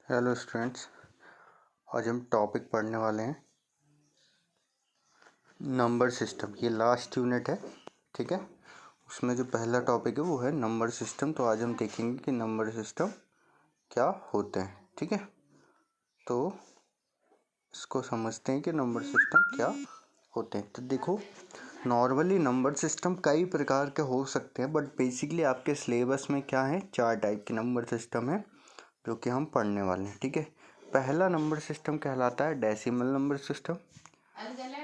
Hello students, आज हम topic पढ़ने वाले हैं नंबर सिस्टम। ये लास्ट यूनिट है, ठीक है। उसमें जो पहला टॉपिक है वो है नंबर सिस्टम। तो आज हम देखेंगे कि नंबर सिस्टम क्या होते हैं, ठीक है। तो इसको समझते हैं कि नंबर सिस्टम क्या होते हैं। तो देखो, नॉर्मली नंबर सिस्टम कई प्रकार के हो सकते हैं, बट बेसिकली आपके सिलेबस में क्या है, 4 टाइप के नंबर सिस्टम है जो कि हम पढ़ने वाले हैं, ठीक है। पहला नंबर सिस्टम कहलाता है डेसिमल नंबर सिस्टम,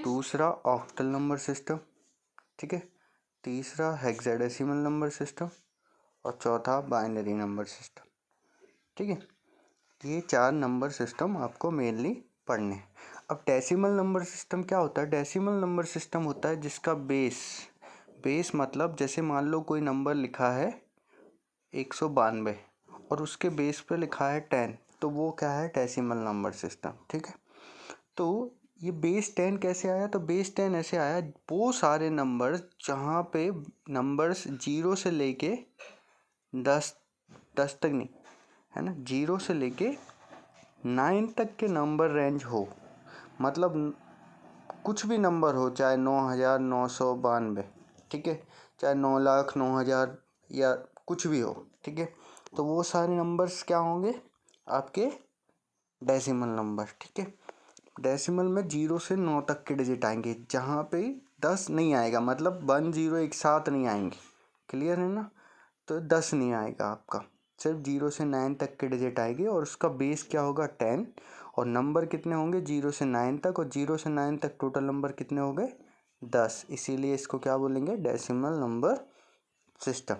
दूसरा ऑक्टल नंबर सिस्टम, ठीक है, तीसरा हेक्साडेसिमल नंबर सिस्टम और चौथा बाइनरी नंबर सिस्टम, ठीक है। ये 4 नंबर सिस्टम आपको मेनली पढ़ने हैं। अब डेसिमल नंबर सिस्टम क्या होता है? डेसिमल नंबर सिस्टम होता है जिसका बेस मतलब जैसे मान लो कोई नंबर लिखा है 192 और उसके बेस पे लिखा है 10, तो वो क्या है? डेसिमल नंबर सिस्टम, ठीक है। तो ये बेस 10 कैसे आया? तो बेस 10 ऐसे आया, वो सारे नंबर्स जहाँ पे नंबर्स 0 से लेके 10 तक नहीं, है ना, 0 से लेके 9 तक के नंबर रेंज हो। मतलब कुछ भी नंबर हो, चाहे 9992, ठीक है, चाहे 9,00,000 9,000 या कुछ भी हो, ठीक है। तो वो सारे नंबर्स क्या होंगे? आपके डेसिमल नंबर, ठीक है। डेसिमल में 0 से 9 तक के डिजिट आएंगे, जहाँ पे 10 नहीं आएगा, मतलब 1 0 एक साथ नहीं आएंगे। क्लियर है ना? तो 10 नहीं आएगा आपका, सिर्फ 0 से 9 तक के डिजिट आएंगे और उसका बेस क्या होगा? 10। और नंबर कितने होंगे? 0 से 9 तक, और 0 से 9 तक टोटल नंबर कितने हो गए? 10। इसीलिए इसको क्या बोलेंगे? Decimal number system.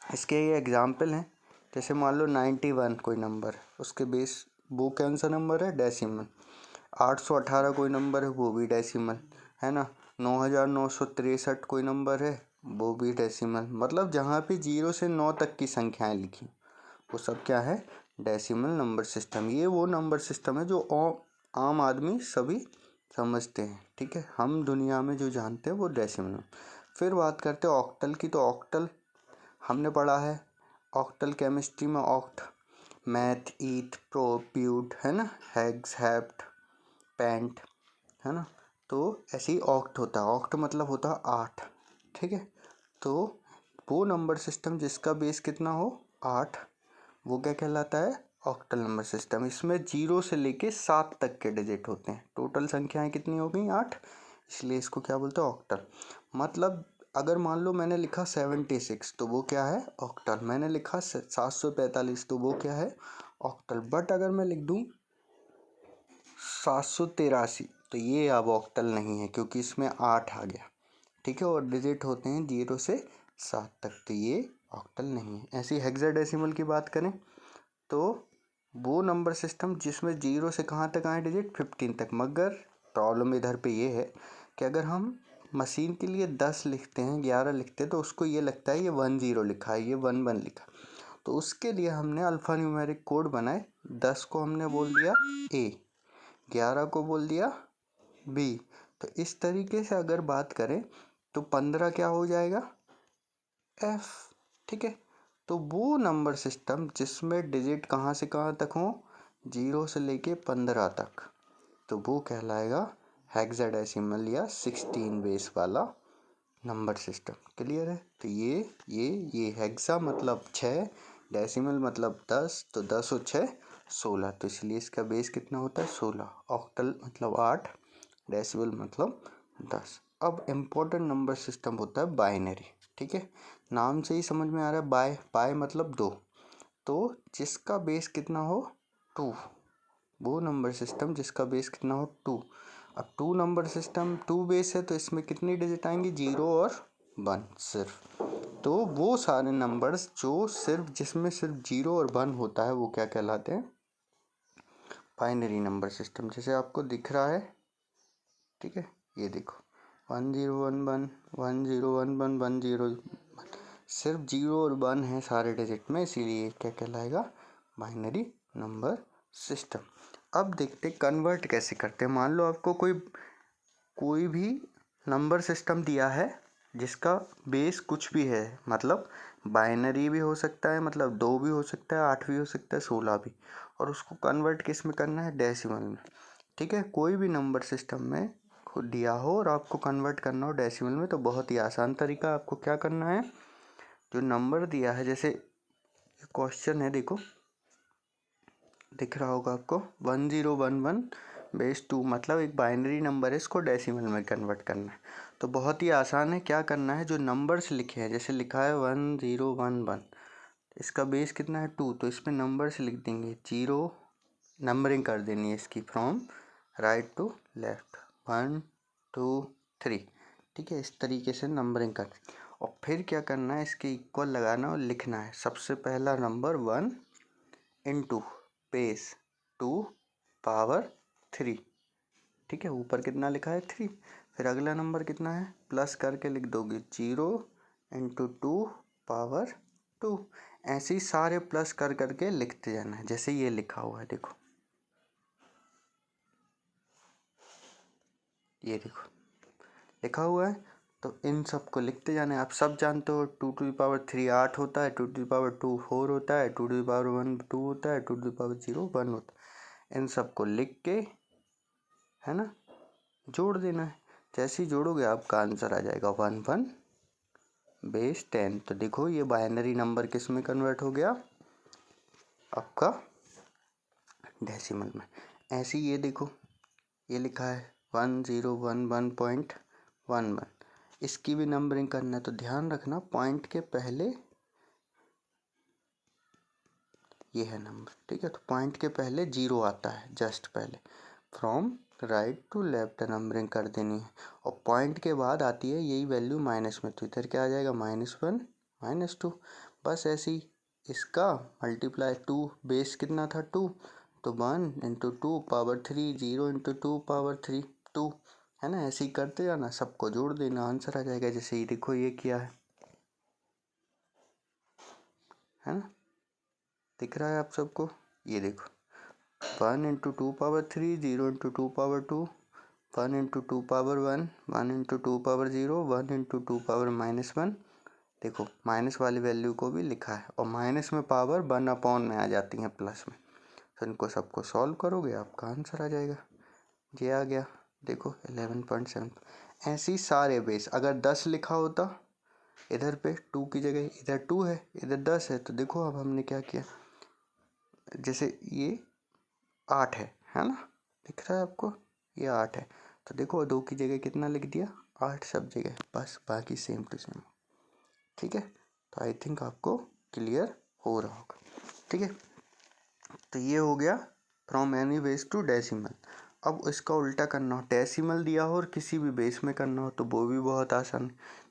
इसके ये एग्जाम्पल हैं, जैसे मान लो 91 कोई नंबर, उसके बेस वो कौन सा नंबर है? डेसिमल। 818 कोई नंबर है, वो भी डेसिमल, है ना। 9963 कोई नंबर है, वो भी डेसिमल। मतलब जहाँ पे 0 से 9 तक की संख्याएं लिखी वो सब क्या है? Decimal number system. ये वो नंबर सिस्टम है जो आम आदमी सभी समझते हैं, ठीक है। हम दुनिया में जो जानते हैं वो डेसिमल। फिर बात करते हैं ऑक्टल की। तो ऑक्टल हमने पढ़ा है, ऑक्टल केमिस्ट्री में ऑक्ट, मैथ, ईथ, प्रोप्यूट, है ना, हेक्स, हेप्ट, पेंट, है ना। तो ऐसे ही ऑक्ट होता है। ऑक्ट मतलब होता है 8, ठीक है। तो वो नंबर सिस्टम जिसका बेस कितना हो? 8, वो क्या कहलाता है? Octal number system. इसमें 0 से लेके 7 तक के डिजिट होते हैं। टोटल संख्याएं कितनी हो गई? 8। इसलिए इसको क्या बोलते हैं? ऑक्टल। मतलब अगर मान लो मैंने लिखा 76, तो वो क्या है? ऑक्टल। मैंने लिखा 745, तो वो क्या है? ऑक्टल। बट अगर मैं लिख दूं 783, तो ये अब ऑक्टल नहीं है, क्योंकि इसमें 8 आ गया, ठीक है। और डिजिट होते हैं 0 से 7 तक, तो ये ऑक्टल नहीं है। ऐसी हेक्साडेसिमल की बात करें तो वो नंबर सिस्टम जिसमें 0 से कहाँ तक आए डिजिट? 15 तक। मगर प्रॉब्लम इधर पे ये है कि अगर हम मशीन के लिए 10 लिखते हैं, 11 लिखते हैं, तो उसको ये लगता है ये 10 लिखा है, ये 11 लिखा। तो उसके लिए हमने अल्फ़ा न्यूमेरिक कोड बनाए। 10 को हमने बोल दिया ए, 11 को बोल दिया बी। तो इस तरीके से अगर बात करें तो 15 क्या हो जाएगा? एफ, ठीक है। तो वो नंबर सिस्टम जिसमें डिजिट कहाँ से कहाँ तक हो? 0 से लेके 15 तक, तो वो कहलाएगा हेक्साडेसिमल या 16 बेस वाला नंबर सिस्टम। क्लियर है? तो ये हेक्सा मतलब 6, डेसिमल मतलब 10, तो 10 और 6 16, तो इसलिए इसका बेस कितना होता है? 16। ऑक्टल मतलब 8, डेसिमल मतलब 10। अब इम्पोर्टेंट नंबर सिस्टम होता है बाइनरी, ठीक है। नाम से ही समझ में आ रहा है, बाय मतलब 2, तो जिसका बेस कितना हो? 2। वो नंबर सिस्टम जिसका बेस कितना हो? 2। अब 2 नंबर सिस्टम 2 बेस है, तो इसमें कितनी डिजिट आएंगी? 0 और 1 सिर्फ। तो वो सारे नंबर्स जो सिर्फ जिसमें सिर्फ 0 और 1 होता है वो क्या कहलाते हैं? Binary number system. जैसे आपको दिख रहा है, ठीक है, ये देखो 1011 1011 10, सिर्फ 0 और 1 है सारे डिजिट में, इसीलिए क्या कहलाएगा? Binary number system. अब देखते कन्वर्ट कैसे करते हैं। मान लो आपको कोई भी नंबर सिस्टम दिया है जिसका बेस कुछ भी है, मतलब बाइनरी भी हो सकता है, मतलब 2 भी हो सकता है, 8 भी हो सकता है, 16 भी, और उसको कन्वर्ट किस में करना है, डेसिमल में। ठीक है, कोई भी नंबर सिस्टम में खुद दिया हो और आपको कन्वर्ट करना हो डेसिमल में, तो बहुत ही आसान तरीका, आपको क्या करना है, जो नंबर दिया है, जैसे क्वेश्चन है, देखो दिख रहा होगा आपको 1011/2, मतलब एक बाइनरी नंबर है, इसको डेसिमल में कन्वर्ट करना है। तो बहुत ही आसान है, क्या करना है, जो नंबर्स लिखे हैं, जैसे लिखा है 1011, इसका बेस कितना है 2, तो इसमें नंबर्स लिख देंगे, 0 नंबरिंग कर देनी है इसकी फ्रॉम राइट टू लेफ्ट, 1 2 3। ठीक है, इस तरीके से नंबरिंग कर, और फिर क्या करना है, इसके इक्वल लगाना और लिखना है। सबसे पहला नंबर 1 इंटू बेस 2 पावर 3। ठीक है, ऊपर कितना लिखा है 3। फिर अगला नंबर कितना है, प्लस करके लिख दोगे 0 इंटू 2 पावर 2। ऐसे ही सारे प्लस कर करके लिखते जाना है, जैसे ये लिखा हुआ है, देखो ये देखो लिखा हुआ है, तो इन सब को लिखते जाना है। आप सब जानते हो 2⁻³ 8 होता है, 2⁻2 4 होता है, 2⁻1 2 होता है, 2⁻0 1 होता है। इन सब को लिख के, है ना, जोड़ देना है। जैसे ही जोड़ोगे आपका आंसर आ जाएगा 11 10। तो देखो ये बाइनरी नंबर किस में कन्वर्ट हो गया, आपका डेसिमल में। ऐसे ही ये देखो, ये लिखा है 1011.11, इसकी भी नंबरिंग करना है, तो ध्यान रखना पॉइंट के पहले ये है नंबर। ठीक है, तो पॉइंट के पहले 0 आता है, जस्ट पहले, from right to left numbering कर देनी है, और पॉइंट के बाद आती है यही वैल्यू माइनस में, तो इधर क्या आ जाएगा -1 -2। बस ऐसे ही इसका मल्टीप्लाई 2, बेस कितना था 2, तो 1 इंटू 2 पावर 3, 0 इंटू 2 पावर 3 2, है ना। ऐसे ही करते जाना, सबको जोड़ देना, आंसर आ जाएगा। जैसे ही देखो ये किया है ना, दिख रहा है आप सबको, ये देखो 1 into 2 power 3, 0 into 2 power 2, 1 into 2 power 1, 1 into 2 power 0, 1 into 2 power -1। देखो माइनस वाली वैल्यू को भी लिखा है, और माइनस में पावर 1/, में आ जाती हैं प्लस में, तो इनको सबको सॉल्व करोगे आपका आंसर आ जाएगा। ये आ गया, देखो 11.7। ऐसे ही सारे बेस, अगर 10 लिखा होता इधर पे 2 की जगह, इधर 2 है इधर 10 है, तो देखो अब हमने क्या किया, जैसे ये 8 है ना, दिख रहा है आपको, ये 8 है, तो देखो 2 की जगह कितना लिख दिया, 8 सब जगह, बस बाकी सेम टू सेम। ठीक है, तो आई थिंक आपको क्लियर हो रहा होगा। ठीक है, तो ये हो गया from any base to decimal. अब इसका उल्टा करना हो, डेसिमल दिया हो और किसी भी बेस में करना हो, तो वो भी बहुत आसान है।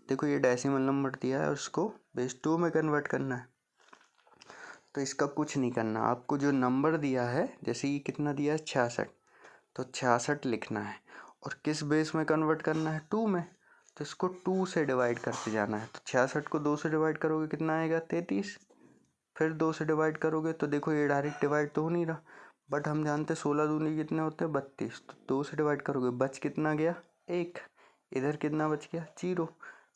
देखो ये डेसिमल नंबर दिया है और उसको बेस 2 में कन्वर्ट करना है, तो इसका कुछ नहीं करना, आपको जो नंबर दिया है, जैसे ये कितना दिया है 66, तो 66 लिखना है, और किस बेस में कन्वर्ट करना है 2 में, तो इसको 2 से डिवाइड करते जाना है। तो 66 को 2 से डिवाइड करोगे कितना आएगा 33, फिर 2 से डिवाइड करोगे तो देखो ये डायरेक्ट डिवाइड तो हो नहीं रहा, बट हम जानते हैं 16 दूनी कितने होते हैं 32, तो 2 से डिवाइड करोगे बच कितना गया 1, इधर कितना बच गया 0,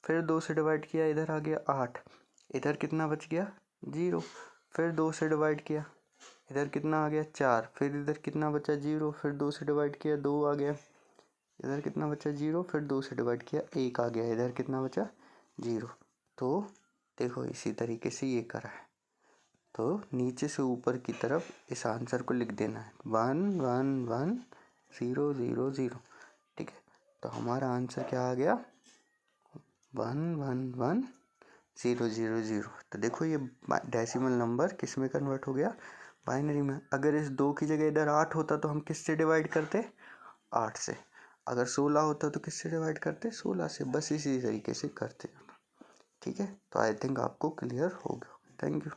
फिर 2 से डिवाइड किया इधर आ गया 8, इधर कितना बच गया 0, फिर 2 से डिवाइड किया इधर कितना आ गया 4, फिर इधर कितना बचा 0, फिर 2 से डिवाइड किया 2 आ गया, इधर कितना बचा 0, फिर 2 से डिवाइड किया 1 आ गया, इधर कितना बचा 0। तो देखो इसी तरीके से ये करा है, तो नीचे से ऊपर की तरफ इस आंसर को लिख देना है 1 1 1 0 0 0। ठीक है, तो हमारा आंसर क्या आ गया 1 1 1 0 0 0। तो देखो ये डेसिमल नंबर किस में कन्वर्ट हो गया, बाइनरी में। अगर इस 2 की जगह इधर 8 होता तो हम किस से डिवाइड करते 8 से, अगर 16 होता तो किससे डिवाइड करते 16 से, बस इसी तरीके से करते। ठीक है, तो आई थिंक आपको क्लियर हो गया। Thank you.